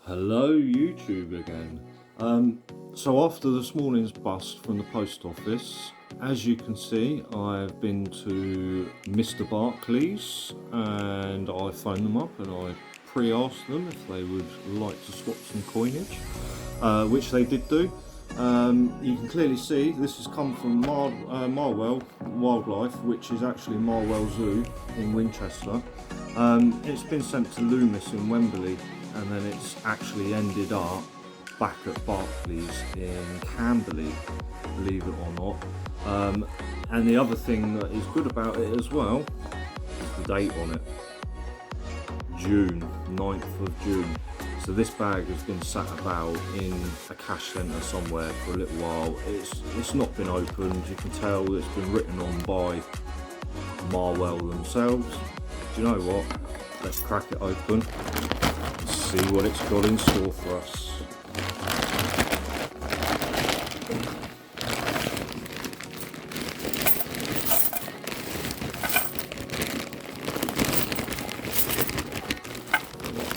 Hello YouTube again. So after this morning's bust from the post office, as you can see, I've been to Mr. Barclays and I phoned them up and I pre-asked them if they would like to swap some coinage, which they did do. You can clearly see this has come from Marwell Wildlife, which is actually Marwell Zoo in Winchester. It's been sent to Loomis in Wembley, and then it's actually ended up back at Barclays in Camberley, believe it or not. And the other thing that is good about it as well is the date on it. June, 9th of June. So this bag has been sat about in a cash centre somewhere for a little while. It's not been opened. You can tell it's been written on by Marwell themselves. Do you know what? Let's crack it open. See what it's got in store for us.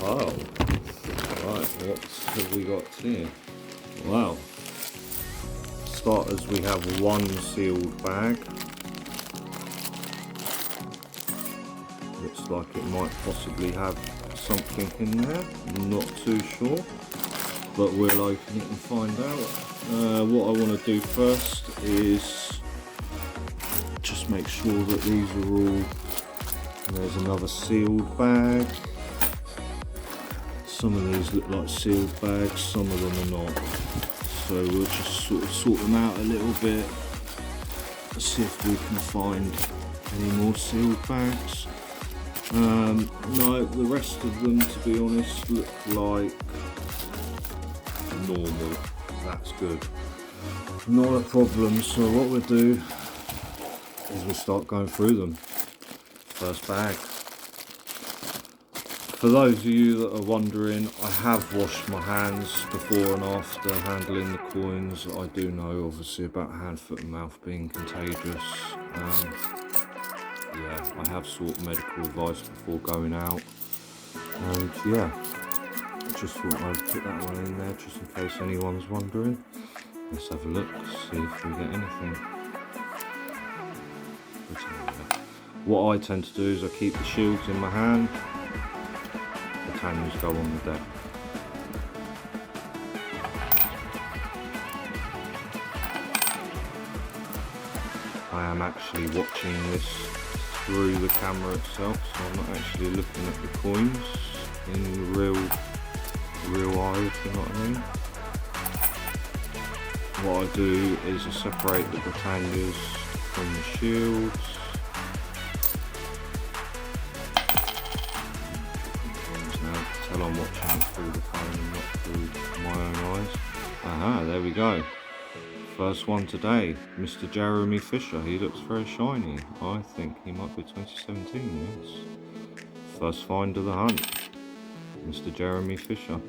Oh, right, what have we got here? Wow. Starters, we have one sealed bag. Looks like it might possibly have something in there, I'm not too sure, but we'll open it and find out. What I want to do first is just make sure that these are all, there's another sealed bag. Some of these look like sealed bags, some of them are not, so we'll just sort them out a little bit, see if we can find any more sealed bags. No, the rest of them, to be honest, look like normal. That's good. Not a problem. So what we'll do is we'll start going through them. First bag. For those of you that are wondering, I have washed my hands before and after handling the coins. I do know obviously about hand, foot and mouth being contagious. Yeah, I have sought medical advice before going out, and yeah, just thought I'd put that one in there just in case anyone's wondering. Let's have a look, see if we get anything. What I tend to do is I keep the shields in my hand, the cannons go on the deck. I am actually watching this through the camera itself, so I'm not actually looking at the coins in real eye, if you know what I mean. What I do is I separate the Britannias from the shields. Now tell I'm watching it through the phone and not through my own eyes. Aha, there we go. First one today, Mr. Jeremy Fisher. He looks very shiny. I think he might be 2017, yes. First find of the hunt, Mr. Jeremy Fisher.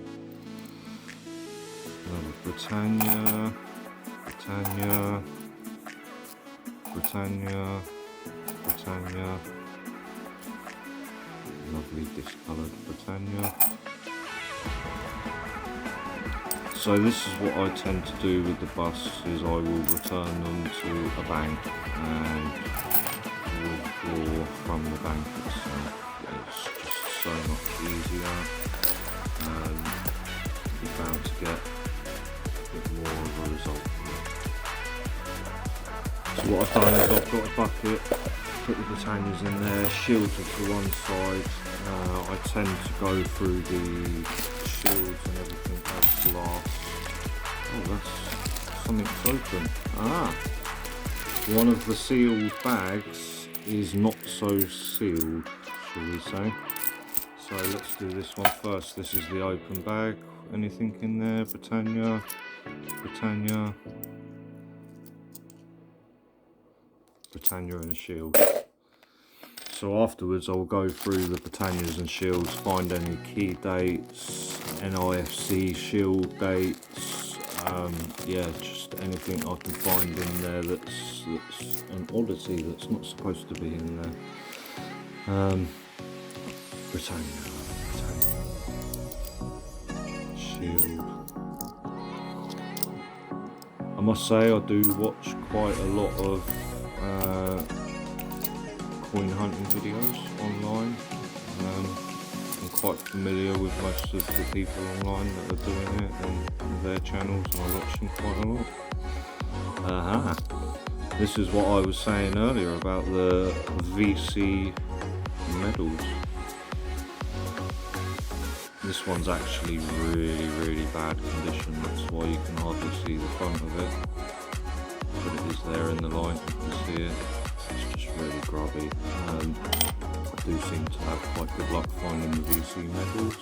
Another Britannia, Britannia, Britannia, Britannia. Lovely discoloured Britannia. So this is what I tend to do with the busts, is I will return them to a bank and withdraw from the bank itself. It's just so much easier, and you're bound to get a bit more of a result from it. So what I've done is I've got a bucket, put the Britannias in there, shields are to one side. I tend to go through the shields and everything else last. Oh, that's something's open. Ah, one of the sealed bags is not so sealed, shall we say. So let's do this one first. This is the open bag. Anything in there? Britannia, Britannia, Britannia and a shield. So afterwards I'll go through the Britannias and shields, find any key dates, NIFC shield dates, yeah, just anything I can find in there that's an oddity that's not supposed to be in there. Britannia, shield. I must say I do watch quite a lot of coin hunting videos online. I'm quite familiar with most of the people online that are doing it and their channels, and I watch them quite a lot. This is what I was saying earlier about the VC medals. This one's actually really bad condition, that's why you can hardly see the front of it. But it is there in the light, you can see it. It's just really grubby. I do seem to have quite good luck finding the VC medals.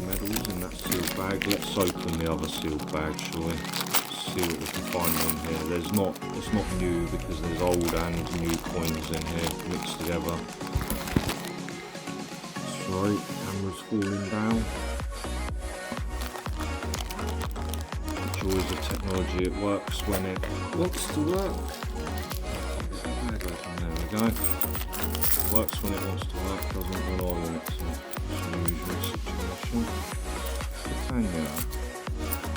Medals in that sealed bag. Let's open the other sealed bag, shall we? See what we can find in here. It's not new because there's old and new coins in here mixed together. Sorry, camera's falling down. The joys of technology, it works when it wants to work. There we go. It works when it wants to work, doesn't when I want it to. It's an unusual situation. Britannia.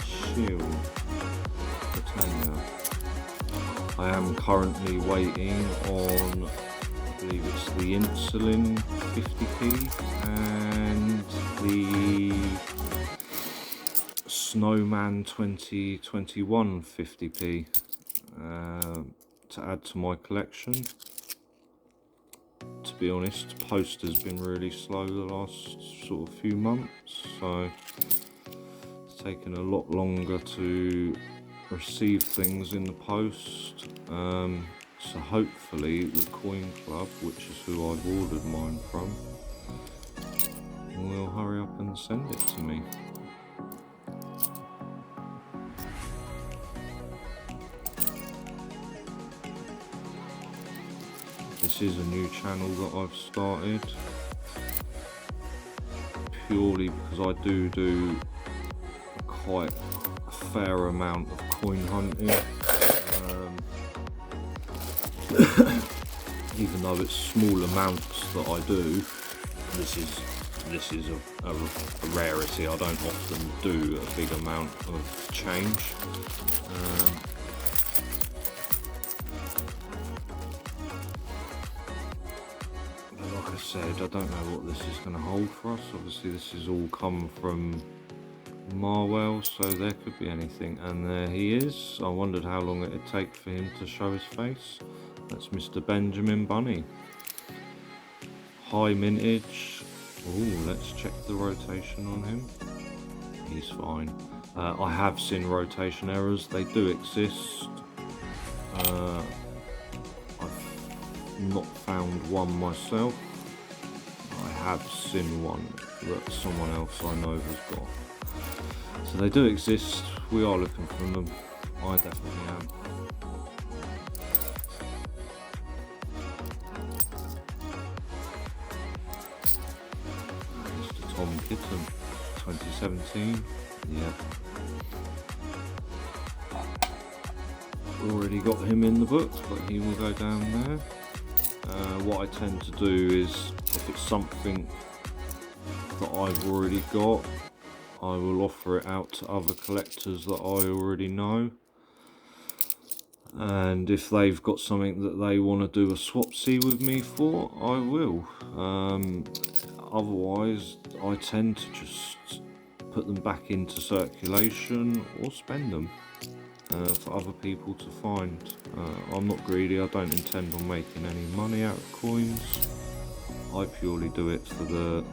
Shield. Britannia. I am currently waiting on, I believe it's the insulin 50p and the Snowman 2021 50p to add to my collection. To be honest, post has been really slow the last sort of few months, so it's taken a lot longer to receive things in the post. So hopefully the Coin Club, which is who I've ordered mine from, will hurry up and send it to me. This is a new channel that I've started purely because I do quite a fair amount of coin hunting, even though it's small amounts that I do. This is a rarity. I don't often do a big amount of change. Like I said, I don't know what this is going to hold for us. Obviously this has all come from Marwell, so there could be anything. And there he is. I wondered how long it would take for him to show his face. That's Mr. Benjamin Bunny. High mintage. Ooh, let's check the rotation on him. He's fine. I have seen rotation errors. They do exist. I've not found one myself. I have seen one that someone else I know has got. So they do exist. We are looking for them. I definitely am. Mr. Tom Kitten, 2017. Yeah. Already got him in the book, but he will go down there. What I tend to do is, if it's something that I've already got, I will offer it out to other collectors that I already know. And if they've got something that they want to do a swapsy with me for, I will. Otherwise, I tend to just put them back into circulation or spend them for other people to find. I'm not greedy. I don't intend on making any money out of coins. I purely do it for the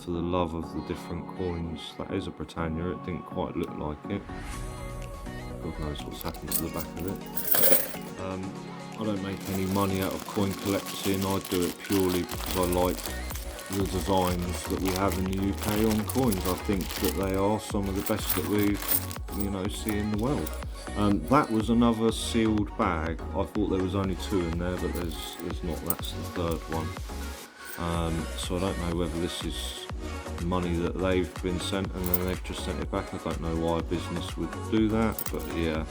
love of the different coins. That is a Britannia. It didn't quite look like it. God knows what's happened to the back of it. I don't make any money out of coin collecting. I do it purely because I like the designs that we have in the UK on coins. I think that they are some of the best that we, see in the world. That was another sealed bag. I thought there was only two in there, but there's not. That's the third one. So I don't know whether this is money that they've been sent, and then they've just sent it back. I don't know why a business would do that, but yeah,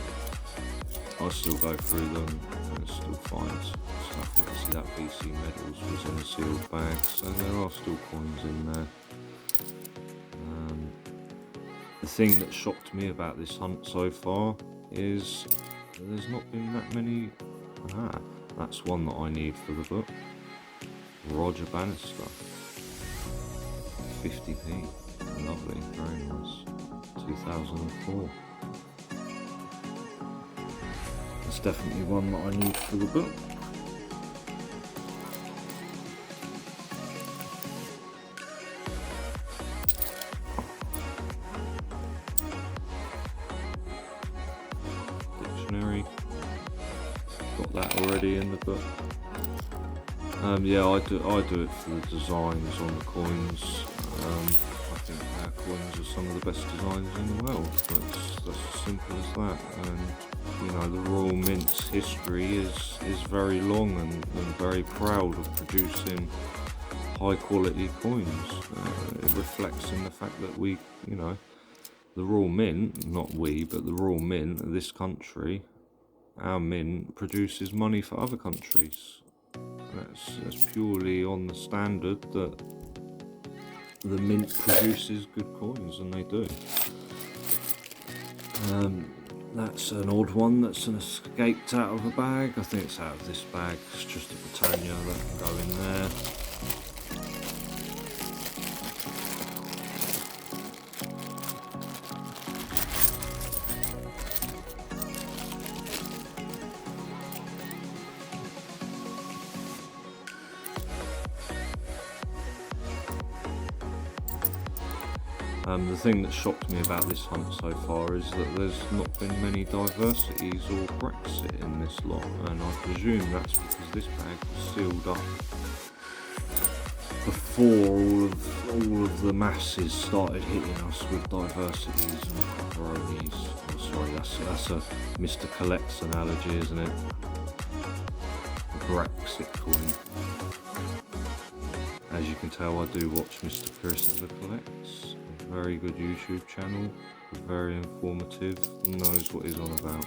I still go through them and still find stuff. Obviously that BC Medals was in a sealed bag, so there are still coins in there. The thing that shocked me about this hunt so far is there's not been that many. That's one that I need for the book. Roger Bannister, 50p, lovely, very nice, 2004. It's definitely one that I need for the book. Dictionary, got that already in the book. Yeah, I do it for the designs on the coins. I think our coins are some of the best designs in the world. That's as simple as that. And you know, the Royal Mint's history is very long and very proud of producing high quality coins. It reflects in the fact that we, you know, the Royal Mint, not we, but the Royal Mint of this country, our mint produces money for other countries. That's purely on the standard that the mint produces good coins, and they do. That's an odd one that's escaped out of a bag. I think it's out of this bag. It's just a Britannia that can go in there. The thing that shocked me about this hunt so far is that there's not been many diversities or Brexit in this lot, and I presume that's because this bag was sealed up before all of the masses started hitting us with diversities and pepperonis. Oh, sorry, that's a Mr. Collects analogy, isn't it? A Brexit coin. As you can tell, I do watch Mr. Christopher Collects. Very good YouTube channel, very informative, knows what he's on about.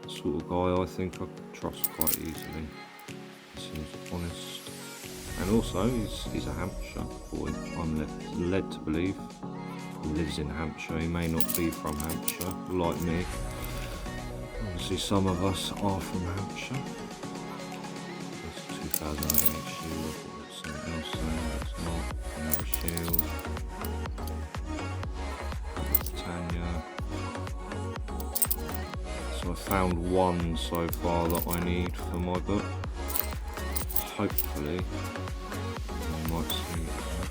The sort of guy I think I could trust quite easily. He seems honest, and also he's a Hampshire boy. I'm led to believe he lives in Hampshire. He may not be from Hampshire, like me. Obviously, some of us are from Hampshire. It's 2008 shield. Something else there. It's not. Another shield. Britannia. So I found one so far that I need for my book. Hopefully I might see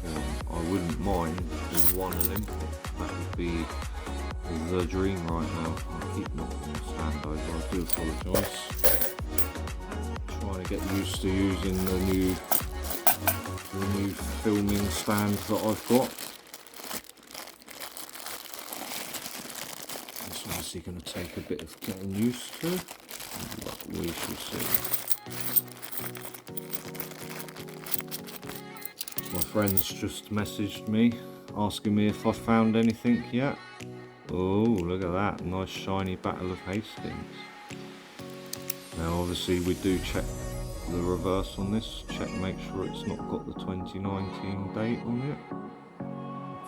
another one. I wouldn't mind with one Olympic. That would be the dream right now. I keep knocking the stand over. I do apologise. Trying to get used to using the new filming stand that I've got. It's obviously going to take a bit of getting used to, but we shall see. My friends just messaged me asking me if I found anything yet. Oh, look at that, nice shiny Battle of Hastings. Now obviously we do check the reverse on this, make sure it's not got the 2019 date on it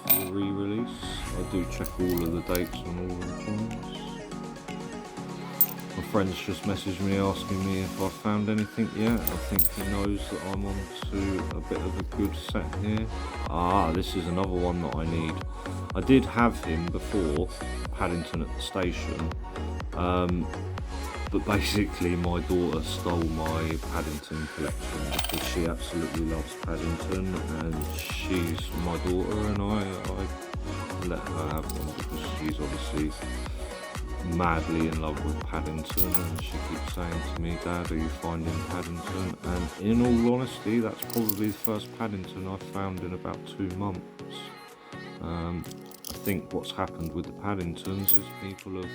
for the re-release. I do check all of the dates on all of the coins. My friend's just messaged me asking me if I found anything yet. I think he knows that I'm on to a bit of a good set here. This is another one that I need. I did have him before, Paddington at the station. But basically my daughter stole my Paddington collection because she absolutely loves Paddington, and she's my daughter, and I let her have one because she's obviously madly in love with Paddington, and she keeps saying to me, "Dad, are you finding Paddington?" And in all honesty, that's probably the first Paddington I've found in about 2 months. I think what's happened with the Paddingtons is people have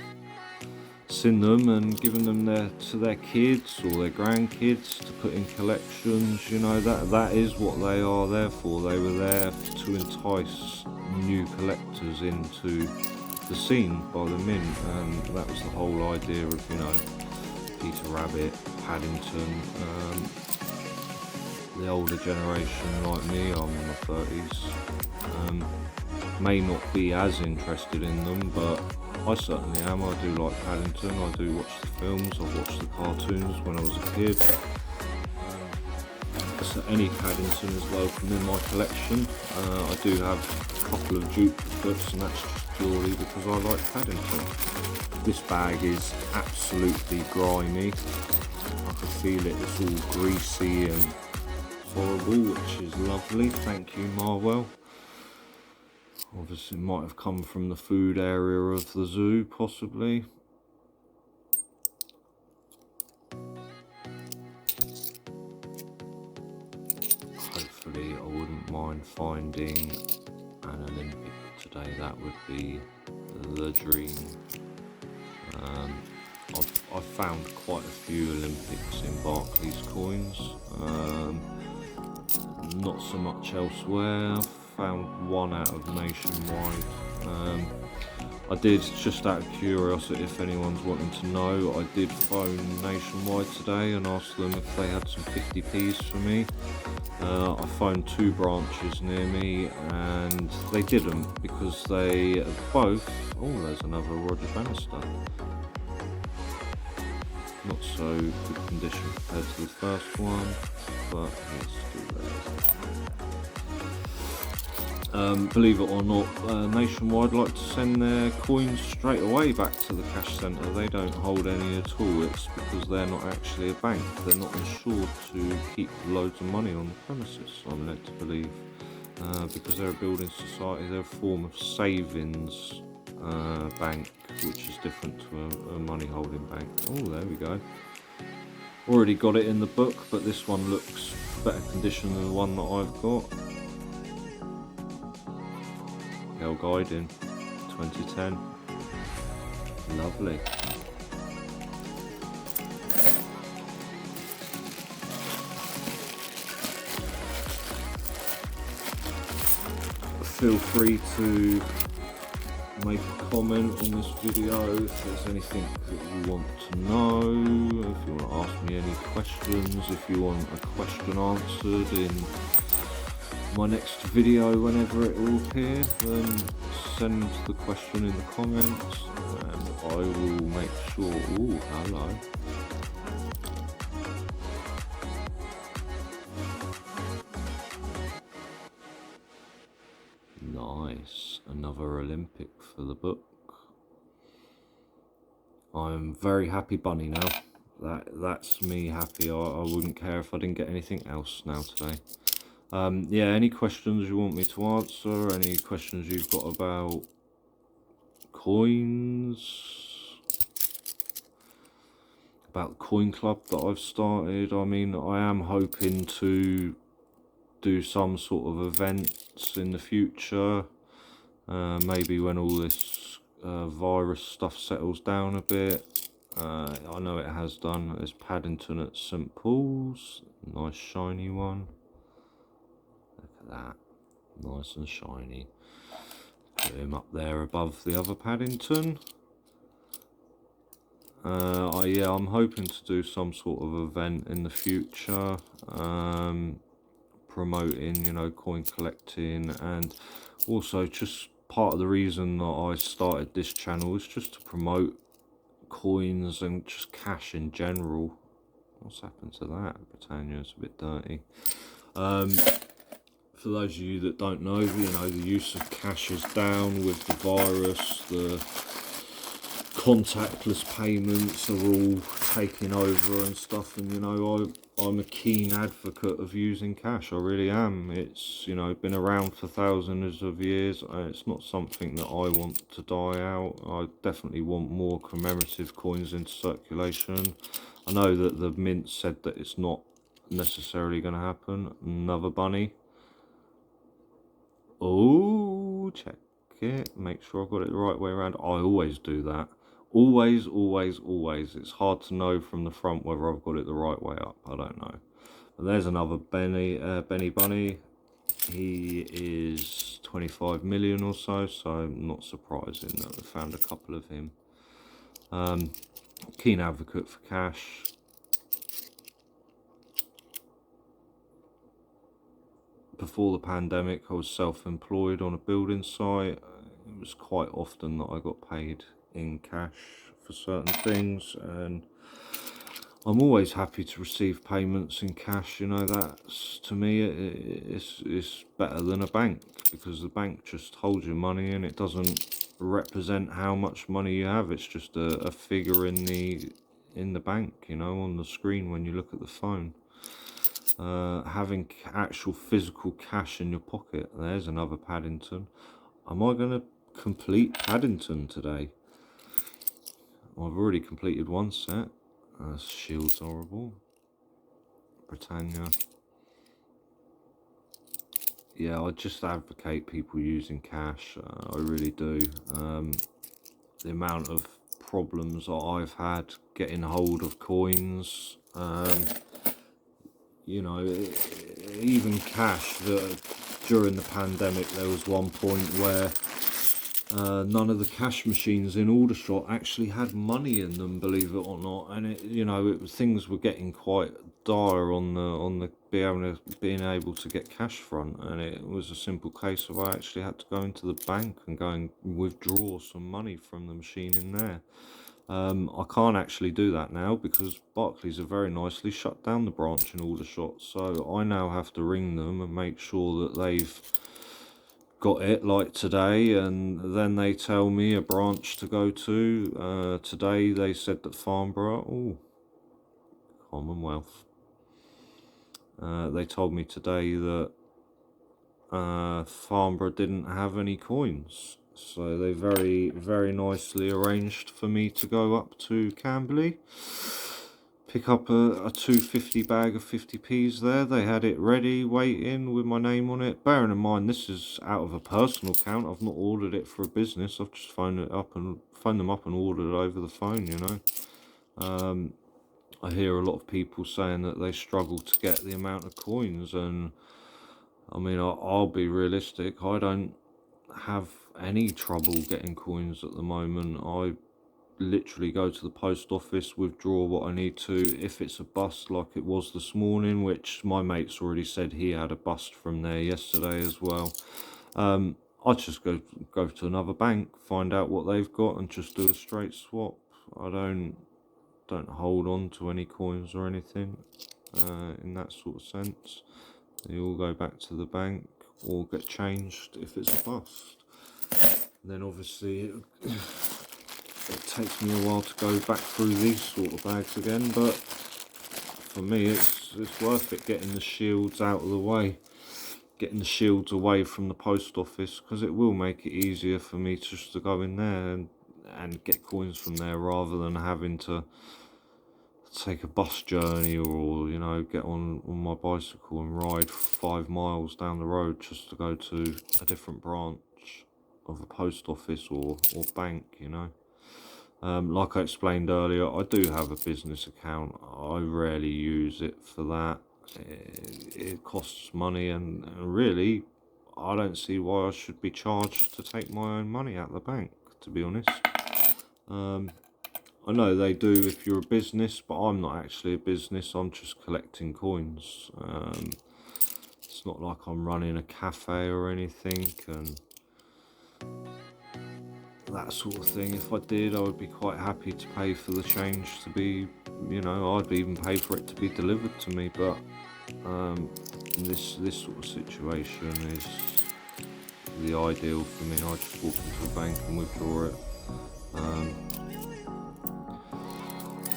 collapsing them and giving them to their kids or their grandkids to put in collections. You know, that is what they are there for. They were there to entice new collectors into the scene by the mint, and that was the whole idea of, you know, Peter Rabbit, Paddington. The older generation like me, I'm in my 30s, may not be as interested in them, but I certainly am. I do like Paddington, I do watch the films, I've watched the cartoons when I was a kid. So any Paddington is welcome in my collection. I do have a couple of duplicates, and that's just purely because I like Paddington. This bag is absolutely grimy. I can feel it, it's all greasy and horrible, which is lovely. Thank you, Marwell. Obviously, it might have come from the food area of the zoo, possibly. Hopefully, I wouldn't mind finding an Olympic today. That would be the dream. I've found quite a few Olympics in Barclays coins. Not so much elsewhere. I've found one out of Nationwide. I did, just out of curiosity, if anyone's wanting to know, I did phone Nationwide today and asked them if they had some 50p's for me. I phoned 2 branches near me and they didn't, because they both... Oh, there's another Roger Bannister. Not so good condition compared to the first one, but he's still there. Believe it or not, Nationwide like to send their coins straight away back to the cash centre. They don't hold any at all. It's because they're not actually a bank. They're not insured to keep loads of money on the premises, I'm led to believe. Because they're a building society, they're a form of savings bank, which is different to a money holding bank. Oh, there we go. Already got it in the book, but this one looks better condition than the one that I've got. Hell Guiding 2010. Lovely. Feel free to make a comment on this video if there's anything that you want to know, if you want to ask me any questions, if you want a question answered in my next video whenever it will appear, then send the question in the comments and I will make sure... Ooh, hello. Nice, another Olympic for the book. I'm very happy bunny now. That's me happy. I wouldn't care if I didn't get anything else now today. Yeah, any questions you want me to answer, any questions you've got about coins, about the coin club that I've started. I mean, I am hoping to do some sort of events in the future, maybe when all this virus stuff settles down a bit. I know it has done. There's Paddington at St Paul's, nice shiny one. Look at that, nice and shiny. Put him up there above the other Paddington. Yeah, I'm hoping to do some sort of event in the future, promoting, you know, coin collecting, and also just part of the reason that I started this channel is just to promote coins and just cash in general. What's happened to that? Britannia's a bit dirty. For those of you that don't know, you know, the use of cash is down with the virus. The contactless payments are all taking over and stuff, and you know, I'm a keen advocate of using cash. I really am. It's, you know, been around for thousands of years. It's not something that I want to die out. I definitely want more commemorative coins into circulation. I know that the mint said that it's not necessarily going to happen. Another bunny. Oh, check it. Make sure I've got it the right way around. I always do that. Always, always, always. It's hard to know from the front whether I've got it the right way up. I don't know. But there's another Benny Bunny. He is 25 million or so, so not surprising that we found a couple of him. Keen advocate for cash. Before the pandemic, I was self-employed on a building site. It was quite often that I got paid in cash for certain things, and I'm always happy to receive payments in cash. You know, that's, to me, it's better than a bank, because the bank just holds your money and it doesn't represent how much money you have. It's just a figure in the bank, you know, on the screen when you look at the phone. Having actual physical cash in your pocket. There's another Paddington. Am I going to complete Paddington today? I've already completed one set. Shield's horrible. Britannia. Yeah, I just advocate people using cash. I really do. The amount of problems that I've had getting hold of coins, you know, even cash. During the pandemic, there was one point where none of the cash machines in Aldershot actually had money in them, believe it or not, and things were getting quite dire on the being able to get cash front, and it was a simple case of I actually had to go into the bank and go and withdraw some money from the machine in there. I can't actually do that now because Barclays have very nicely shut down the branch in Aldershot, so I now have to ring them and make sure that they've got it, like today, and then they tell me a branch to go to. Today they said that Farnborough, Commonwealth, they told me today that Farnborough didn't have any coins, so they very, very nicely arranged for me to go up to Camberley, pick up a 250 bag of 50p's there. They had it ready, waiting with my name on it. Bearing in mind, this is out of a personal account. I've not ordered it for a business. I've just phoned them up and ordered it over the phone, you know. I hear a lot of people saying that they struggle to get the amount of coins, and I mean, I'll be realistic. I don't have any trouble getting coins at the moment. I literally go to the post office, withdraw what I need to. If it's a bust like it was this morning, which my mate's already said he had a bust from there yesterday as well, I just go to another bank, find out what they've got, and just do a straight swap. I don't hold on to any coins or anything in that sort of sense. They all go back to the bank or get changed if it's a bust. Then obviously it takes me a while to go back through these sort of bags again, but for me it's worth it getting the shields out of the way, getting the shields away from the post office, because it will make it easier for me just to go in there and get coins from there, rather than having to take a bus journey or, you know, get on my bicycle and ride 5 miles down the road just to go to a different branch of a post office or bank, you know. Like I explained earlier, I do have a business account. I rarely use it for that. It costs money, and really I don't see why I should be charged to take my own money out of the bank, to be honest. I know they do if you're a business, but I'm not actually a business. I'm just collecting coins. It's not like I'm running a cafe or anything and that sort of thing. If I did, I would be quite happy to pay for the change to be, you know, I'd even pay for it to be delivered to me, but this sort of situation is the ideal for me. I just walk into a bank and withdraw it.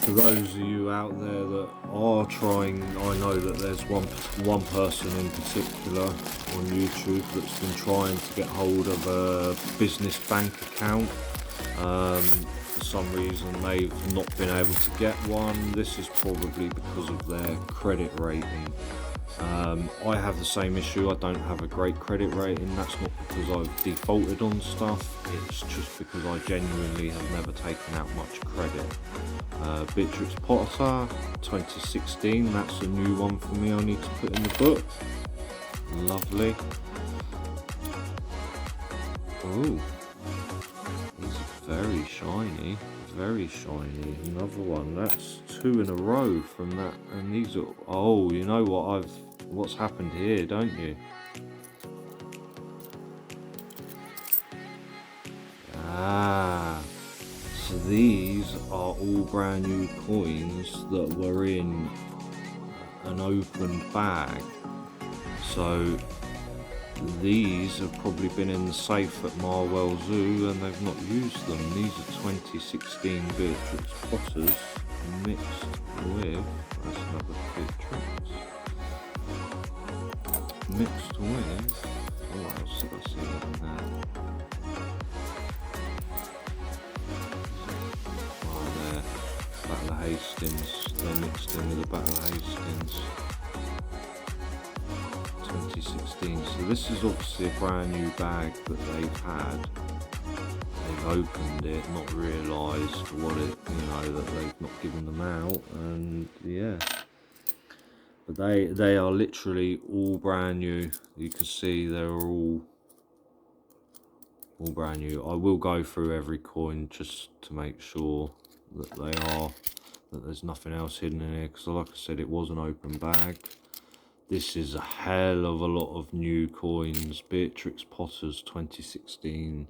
For those of you out there that are trying, I know that there's one person in particular on YouTube that's been trying to get hold of a business bank account. For some reason they've not been able to get one. This is probably because of their credit rating. I have the same issue. I don't have a great credit rating. That's not because I've defaulted on stuff. It's just because I genuinely have never taken out much credit. Beatrix Potter 2016. That's a new one for me. I need to put in the book. Lovely. Oh, these are very shiny. Very shiny. Another one. That's 2 in a row from that. And these are. Oh, you know what? What's happened here, don't you? Ah. So these are all brand new coins that were in an opened bag. So these have probably been in the safe at Marwell Zoo and they've not used them. These are 2016 Beatrix Potters mixed with, that's another Beatrix, mixed with, what else did I see in there? Oh, there, Battle of Hastings, they're mixed in with the Battle of Hastings. 2016. So this is obviously a brand new bag that they've had. They've opened it, not realised what it, that they've not given them out, and yeah. But they are literally all brand new. You can see they're all brand new. I will go through every coin just to make sure that that there's nothing else hidden in here, because like I said, it was an open bag. This is a hell of a lot of new coins. Beatrix Potters 2016.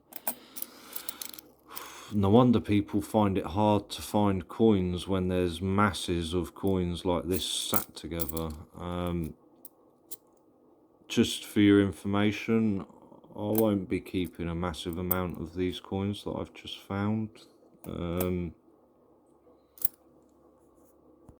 No wonder people find it hard to find coins when there's masses of coins like this sat together. Just for your information, I won't be keeping a massive amount of these coins that I've just found.